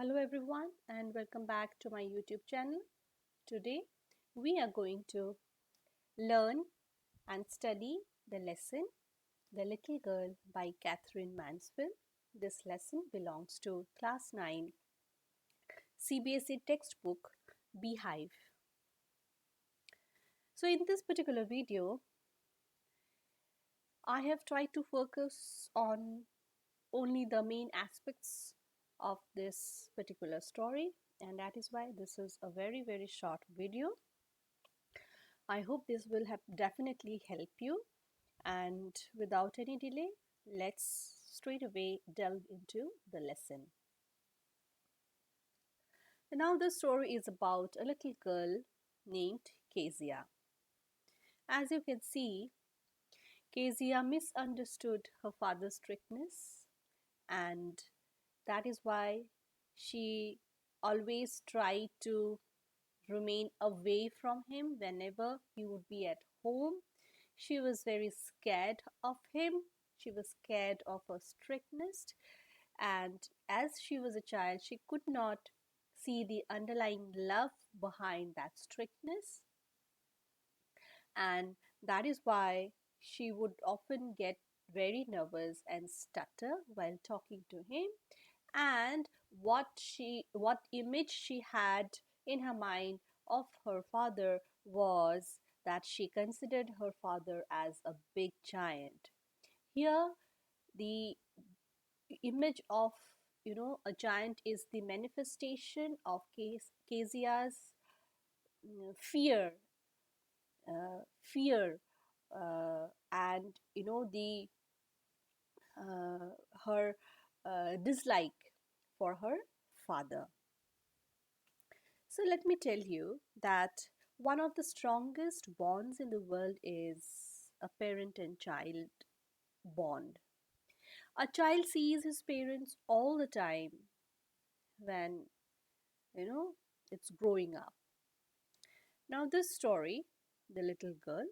Hello everyone and welcome back to my YouTube channel. Today we are going to learn and study the lesson The Little Girl by Catherine Mansfield. This lesson belongs to class 9 CBSE textbook Beehive. So in this particular video I have tried to focus on only the main aspects of this particular story, and that is why this is a very short video. I hope this will definitely help you, and without any delay, let's straight away delve into the lesson. Now the story is about a little girl named Kezia. As you can see, Kezia misunderstood her father's strictness, and that is why she always tried to remain away from him whenever he would be at home. She was very scared of him. She was scared of her strictness. And as she was a child, she could not see the underlying love behind that strictness. And that is why she would often get very nervous and stutter while talking to him. And what image she had in her mind of her father was that she considered her father as a big giant. Here the image of a giant is the manifestation of Kezia's fear, fear and the her dislike for her father. So let me tell you that one of the strongest bonds in the world is a parent and child bond. A child sees his parents all the time when you know it's growing up. Now this story, The Little Girl,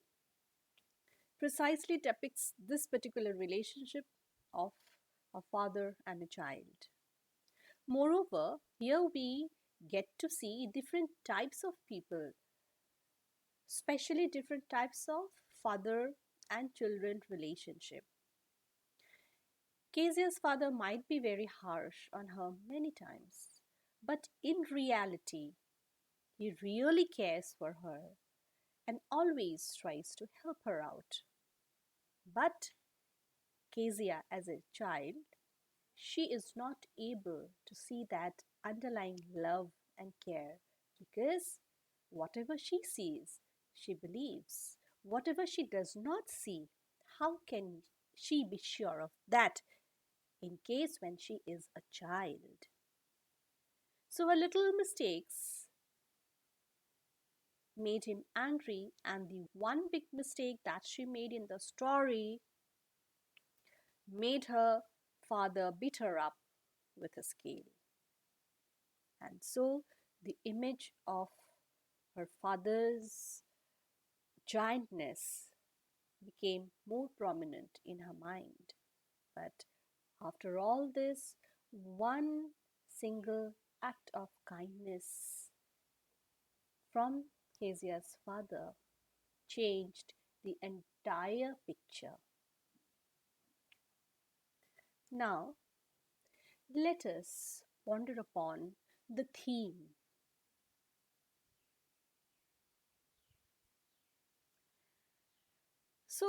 precisely depicts this particular relationship of a father and a child. Moreover, here we get to see different types of people, especially different types of father and children relationship. Kezia's father might be very harsh on her many times, but in reality, he really cares for her and always tries to help her out. But Kezia, as a child, she is not able to see that underlying love and care because whatever she sees, she believes. Whatever she does not see, how can she be sure of that in case when she is a child? So her little mistakes made him angry, and the one big mistake that she made in the story made her father beat her up with a scale. And so the image of her father's giantness became more prominent in her mind. But after all this, one single act of kindness from Kezia's father changed the entire picture. Now, let us ponder upon the theme. So,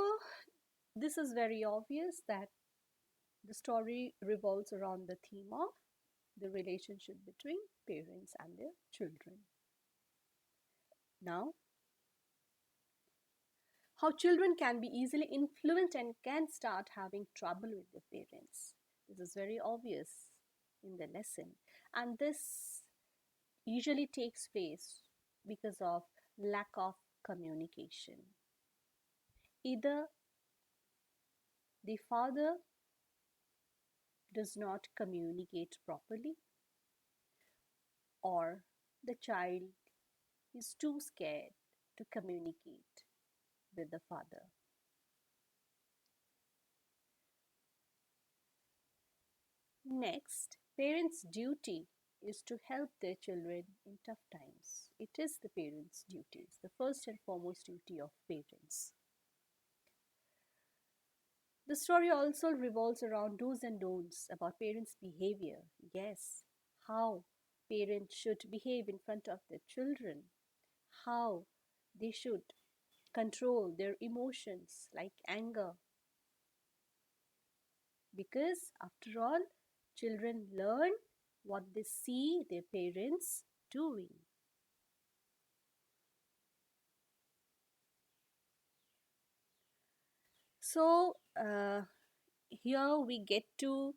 this is very obvious that the story revolves around the theme of the relationship between parents and their children. Now, how children can be easily influenced and can start having trouble with their parents. This is very obvious in the lesson, and this usually takes place because of lack of communication. Either the father does not communicate properly, or the child is too scared to communicate with the father. Next, parents' duty. is to help their children in tough times. It is the parents' duties, the first and foremost duty of parents. The story also revolves around do's and don'ts about parents' behavior. Yes, how parents should behave in front of their children, how they should control their emotions like anger, because after all, children learn what they see their parents doing. So, here we get to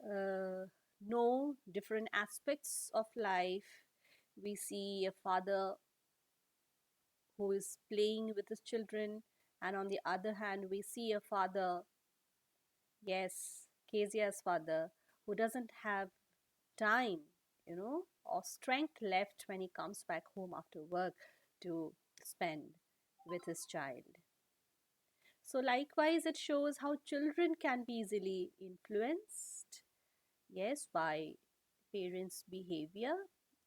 uh, know different aspects of life. We see a father who is playing with his children, and on the other hand, we see a father, yes, Kezia's father, who doesn't have time, or strength left when he comes back home after work to spend with his child. So, likewise, it shows how children can be easily influenced, yes, by parents' behavior,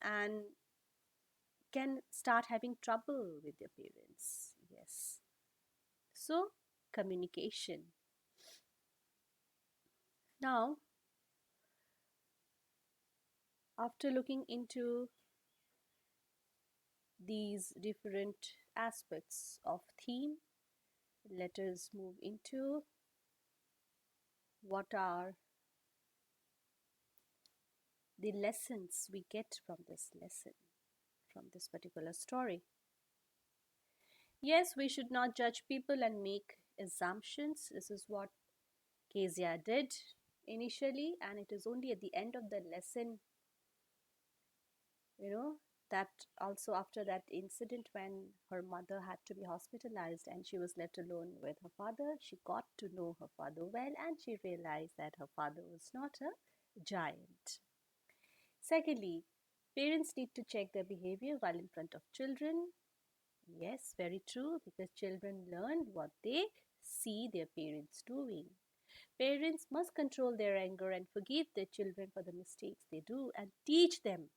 and can start having trouble with their parents. Yes. So, communication. Now, after looking into these different aspects of theme, let us move into what are the lessons we get from this lesson, from this particular story. Yes, we should not judge people and make assumptions. This is what Kezia did initially, and it is only at the end of the lesson, you know, that also after that incident when her mother had to be hospitalized and she was left alone with her father, she got to know her father well and she realized that her father was not a giant. Secondly, parents need to check their behavior while in front of children. Yes, very true, because children learn what they see their parents doing. Parents must control their anger and forgive their children for the mistakes they do and teach them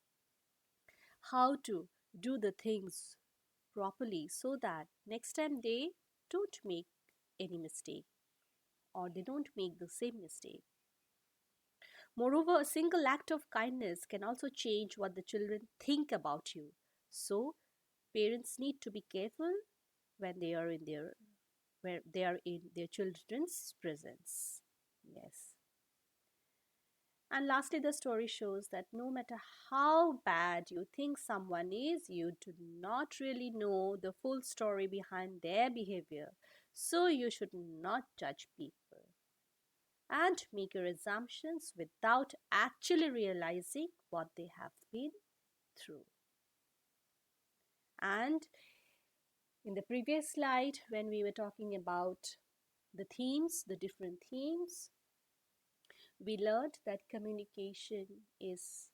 how to do the things properly so that next time they don't make any mistake or they don't make the same mistake. Moreover, a single act of kindness can also change what the children think about you. So, parents need to be careful when they are in their where they are in their children's presence. Yes. And lastly, the story shows that no matter how bad you think someone is, you do not really know the full story behind their behavior. So you should not judge people and make your assumptions without actually realizing what they have been through. And in the previous slide, when we were talking about the themes, the different themes, we learned that communication is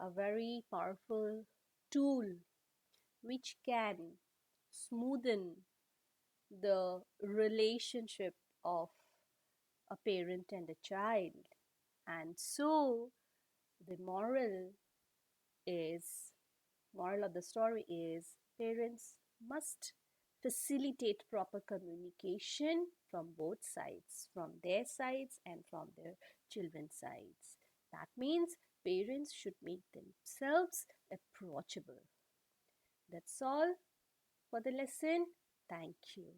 a very powerful tool which can smoothen the relationship of a parent and a child. And so the is moral of the story is parents must facilitate proper communication from both sides, from their sides and from their children's sides. That means parents should make themselves approachable. That's all for the lesson. Thank you.